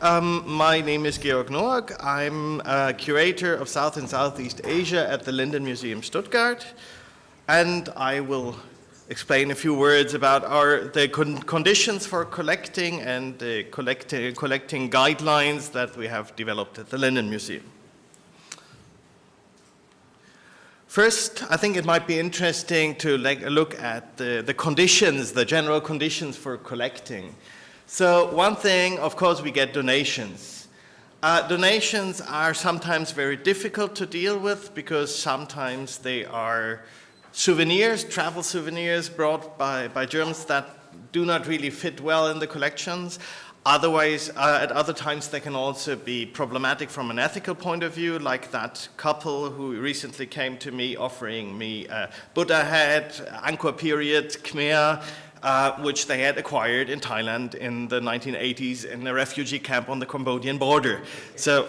My name is Georg Noack. I'm a curator of South and Southeast Asia at the Linden Museum Stuttgart, and I will explain a few words about the conditions for collecting and the collecting guidelines that we have developed at the Linden Museum. First, I think it might be interesting to look at the conditions, the general conditions for collecting. So one thing, of course, we get donations. Donations are sometimes very difficult to deal with because sometimes they are souvenirs, travel souvenirs brought by Germans that do not really fit well in the collections. Otherwise, at other times, they can also be problematic from an ethical point of view, like that couple who recently came to me offering me a Buddha head, Angkor period, Khmer, which they had acquired in Thailand in the 1980s in a refugee camp on the Cambodian border. So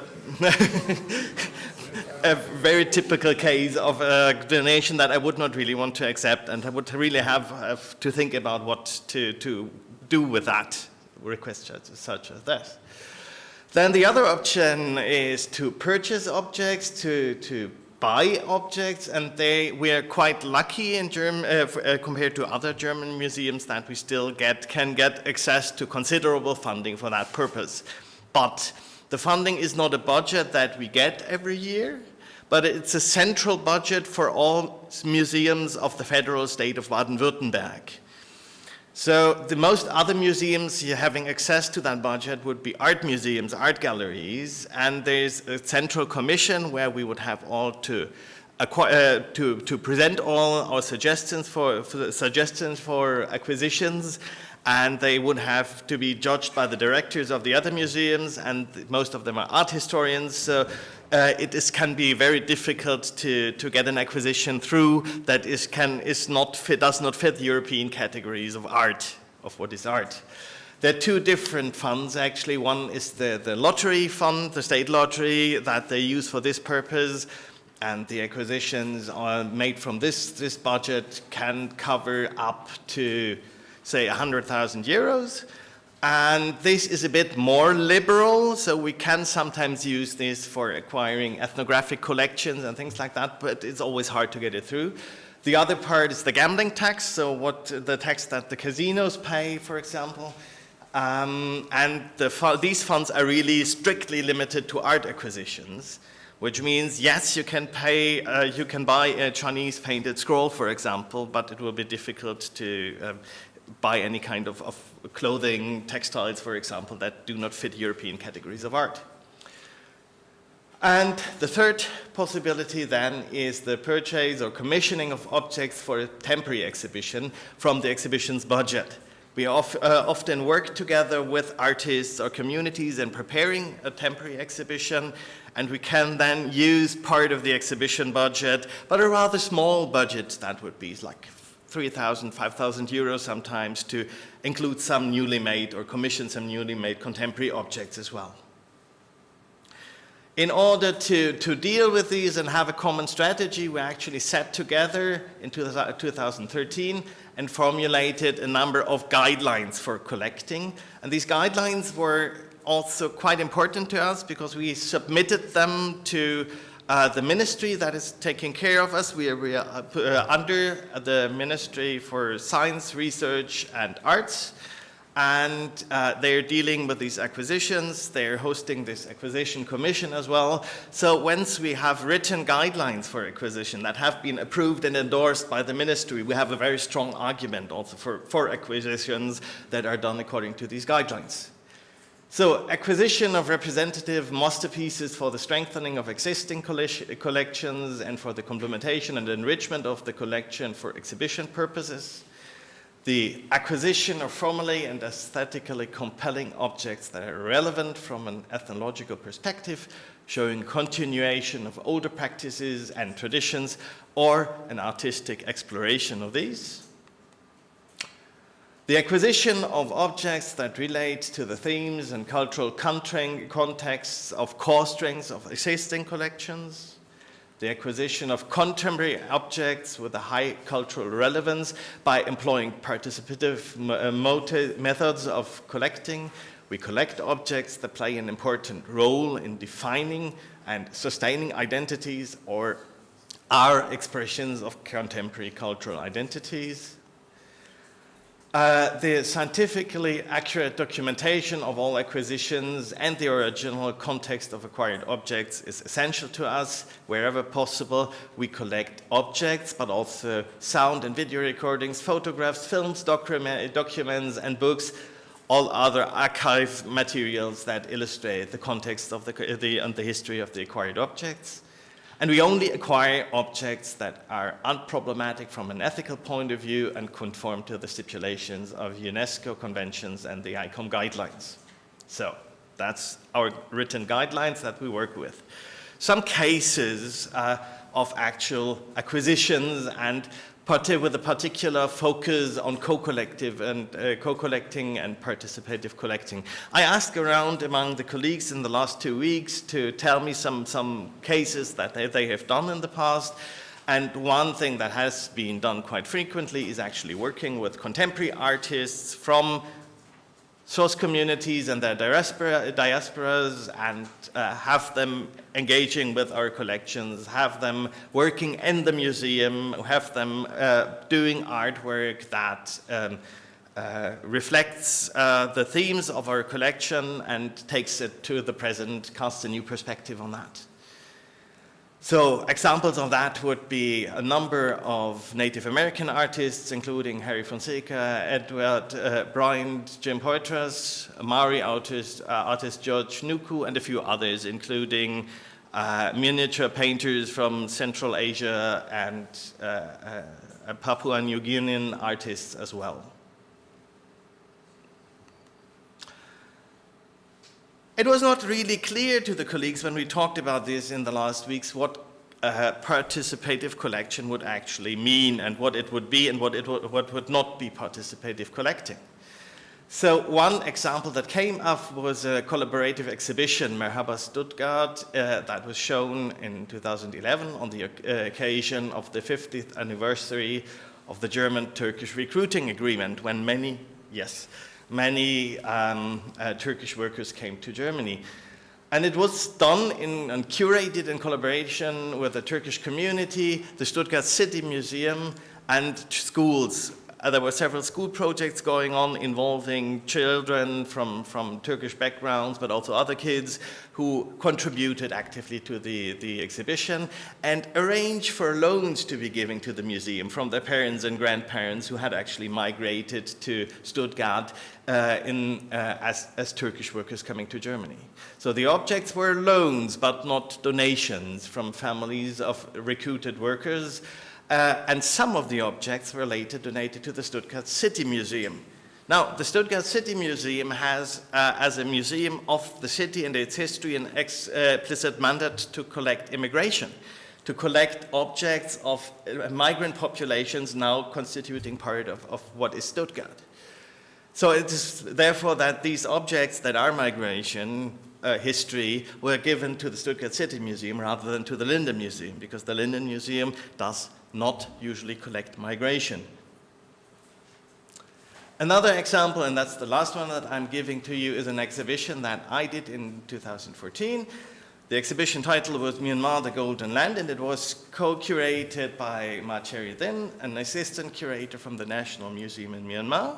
a very typical case of a donation that I would not really want to accept, and I would really have to think about what to do with that request such as this. Then the other option is to purchase objects, to buy objects, and we are quite lucky in compared to other German museums that we still can get access to considerable funding for that purpose. But the funding is not a budget that we get every year, but it's a central budget for all museums of the federal state of Baden-Württemberg. So the most other museums having access to that budget would be art museums, art galleries, and there's a central commission where we would have all to present all our suggestions for acquisitions, and they would have to be judged by the directors of the other museums, and most of them are art historians. So can be very difficult to get an acquisition through that does not fit the European categories of art, of what is art. There are two different funds actually. One is the lottery fund, the state lottery that they use for this purpose, and the acquisitions are made from this budget can cover up to, say, 100,000 euros. And this is a bit more liberal, so we can sometimes use this for acquiring ethnographic collections and things like that, but it's always hard to get it through. The other part is the gambling tax, so the tax that the casinos pay, for example. And these funds are really strictly limited to art acquisitions, which means, yes, you can buy a Chinese painted scroll, for example, but it will be difficult to buy any kind of clothing, textiles, for example, that do not fit European categories of art. And the third possibility then is the purchase or commissioning of objects for a temporary exhibition from the exhibition's budget. We often work together with artists or communities in preparing a temporary exhibition, and we can then use part of the exhibition budget, but a rather small budget that would be like 3,000, 5,000 euros sometimes, to include some newly made or commission some newly made contemporary objects as well. In order to deal with these and have a common strategy, we actually sat together in 2013 and formulated a number of guidelines for collecting. And these guidelines were also quite important to us because we submitted them to the ministry that is taking care of us. We are under the Ministry for Science, Research and Arts, and they're dealing with these acquisitions. They're hosting this acquisition commission as well. So once we have written guidelines for acquisition that have been approved and endorsed by the ministry, we have a very strong argument also for acquisitions that are done according to these guidelines. So acquisition of representative masterpieces for the strengthening of existing collections and for the complementation and enrichment of the collection for exhibition purposes. The acquisition of formally and aesthetically compelling objects that are relevant from an ethnological perspective, showing continuation of older practices and traditions or an artistic exploration of these. The acquisition of objects that relate to the themes and cultural contexts of core strengths of existing collections. The acquisition of contemporary objects with a high cultural relevance by employing participative methods of collecting, We collect objects that play an important role in defining and sustaining identities or are expressions of contemporary cultural identities. The scientifically accurate documentation of all acquisitions and the original context of acquired objects is essential to us. Wherever possible, we collect objects, but also sound and video recordings, photographs, films, documents, and books, all other archive materials that illustrate the context of and the history of the acquired objects. And we only acquire objects that are unproblematic from an ethical point of view and conform to the stipulations of UNESCO conventions and the ICOM guidelines. So that's our written guidelines that we work with. Some cases of actual acquisitions and with a particular focus on co-collecting and participative collecting. I asked around among the colleagues in the last 2 weeks to tell me some cases that they have done in the past. And one thing that has been done quite frequently is actually working with contemporary artists from source communities and their diasporas and have them engaging with our collections, have them working in the museum, have them doing artwork that reflects the themes of our collection and takes it to the present, casts a new perspective on that. So examples of that would be a number of Native American artists, including Harry Fonseca, Edward Bryant, Jim Poitras, Maori artist Georg Nuku, and a few others, including miniature painters from Central Asia and Papua New Guinean artists as well. It was not really clear to the colleagues when we talked about this in the last weeks what participative collection would actually mean and what it would be and what would not be participative collecting. So one example that came up was a collaborative exhibition, Merhaba Stuttgart, that was shown in 2011 on the occasion of the 50th anniversary of the German-Turkish recruiting agreement when many Turkish workers came to Germany. And it was done and curated in collaboration with the Turkish community, the Stuttgart City Museum, and schools. There were several school projects going on involving children from Turkish backgrounds, but also other kids who contributed actively to the exhibition and arranged for loans to be given to the museum from their parents and grandparents who had actually migrated to Stuttgart as Turkish workers coming to Germany. So the objects were loans, but not donations from families of recruited workers. And some of the objects were later donated to the Stuttgart City Museum. Now, the Stuttgart City Museum has, as a museum of the city and its history, an explicit mandate to collect immigration, to collect objects of migrant populations now constituting part of what is Stuttgart. So it is therefore that these objects that are migration history were given to the Stuttgart City Museum rather than to the Linden Museum, because the Linden Museum does not usually collect migration. Another example, and that's the last one that I'm giving to you, is an exhibition that I did in 2014. The exhibition title was Myanmar, the Golden Land, and it was co-curated by Ma Cherry Thin, an assistant curator from the National Museum in Myanmar.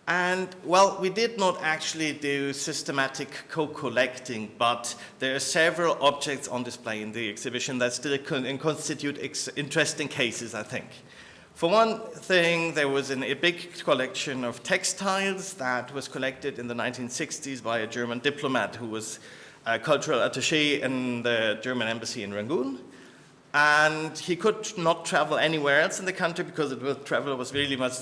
And, well, we did not actually do systematic co-collecting, but there are several objects on display in the exhibition that still constitute interesting cases, I think. For one thing, there was a big collection of textiles that was collected in the 1960s by a German diplomat who was a cultural attaché in the German embassy in Rangoon. And he could not travel anywhere else in the country because travel was really much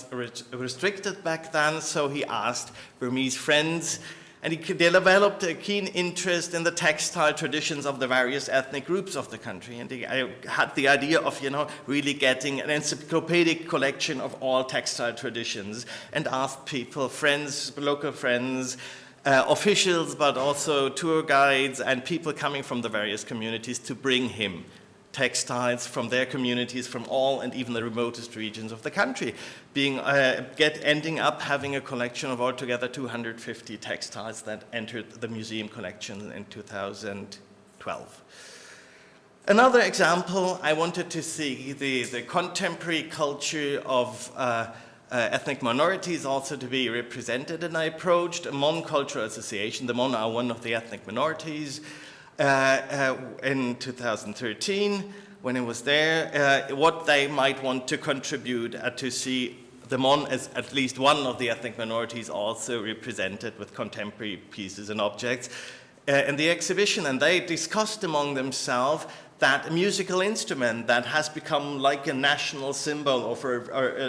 restricted back then, so he asked Burmese friends, and he developed a keen interest in the textile traditions of the various ethnic groups of the country. And he had the idea of, really getting an encyclopedic collection of all textile traditions and asked people, friends, local friends, officials, but also tour guides and people coming from the various communities to bring him textiles from their communities, from all and even the remotest regions of the country, ending up having a collection of altogether 250 textiles that entered the museum collection in 2012. Another example, I wanted to see the contemporary culture of ethnic minorities also to be represented, and I approached a Mon Cultural Association. The Mon are one of the ethnic minorities. In 2013, when it was there, what they might want to contribute to see the Mon as at least one of the ethnic minorities also represented with contemporary pieces and objects in the exhibition. And they discussed among themselves that a musical instrument that has become like a national symbol or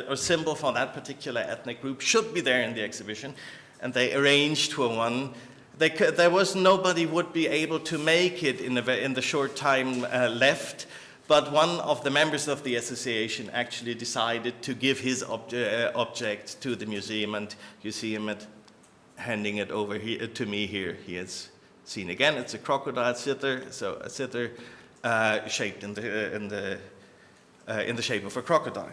a symbol for that particular ethnic group should be there in the exhibition. And they arranged for one. There was nobody would be able to make it in the short time left, but one of the members of the association actually decided to give his object to the museum, and you see him handing it over here to me here. He is seen again. It's a crocodile sitter, so a sitter shaped in the shape of a crocodile.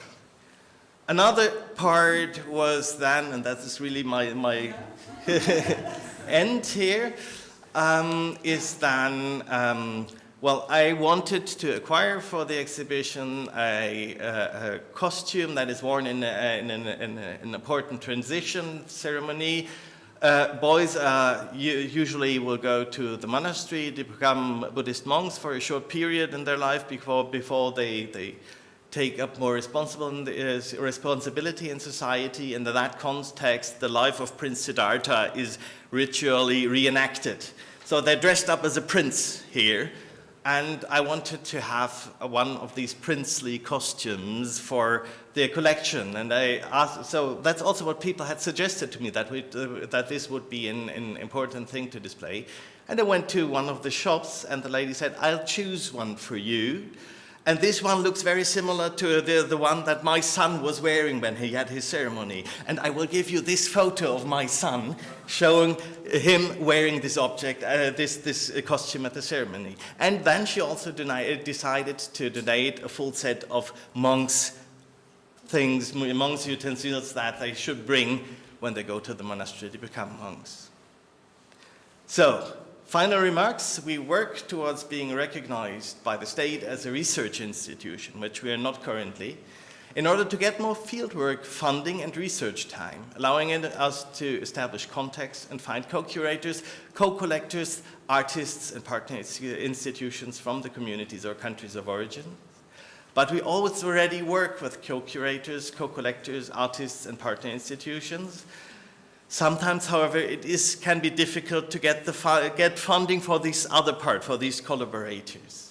Another part was then, and that is really my end here, is then, well, I wanted to acquire for the exhibition a costume that is worn in an important transition ceremony. Boys usually will go to the monastery to become Buddhist monks for a short period in their life before they take up more responsibility in society. And in that context, the life of Prince Siddhartha is ritually reenacted. So they're dressed up as a prince here, and I wanted to have one of these princely costumes for their collection. And so that's also what people had suggested to me, that this would be an important thing to display. And I went to one of the shops, and the lady said, "I'll choose one for you. And this one looks very similar to the one that my son was wearing when he had his ceremony. And I will give you this photo of my son showing him wearing this object, this costume at the ceremony." And then she also decided to donate a full set of monks' utensils that they should bring when they go to the monastery to become monks. So, final remarks. We work towards being recognized by the state as a research institution, which we are not currently, in order to get more fieldwork funding and research time, allowing us to establish contacts and find co-curators, co-collectors, artists, and partner institutions from the communities or countries of origin. But we always already work with co-curators, co-collectors, artists, and partner institutions. Sometimes, however, can be difficult to get funding for this other part, for these collaborators.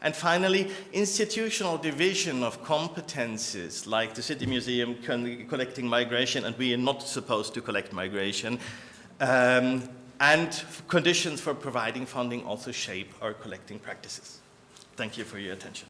And finally, institutional division of competences, like the City Museum collecting migration, and we are not supposed to collect migration, and conditions for providing funding also shape our collecting practices. Thank you for your attention.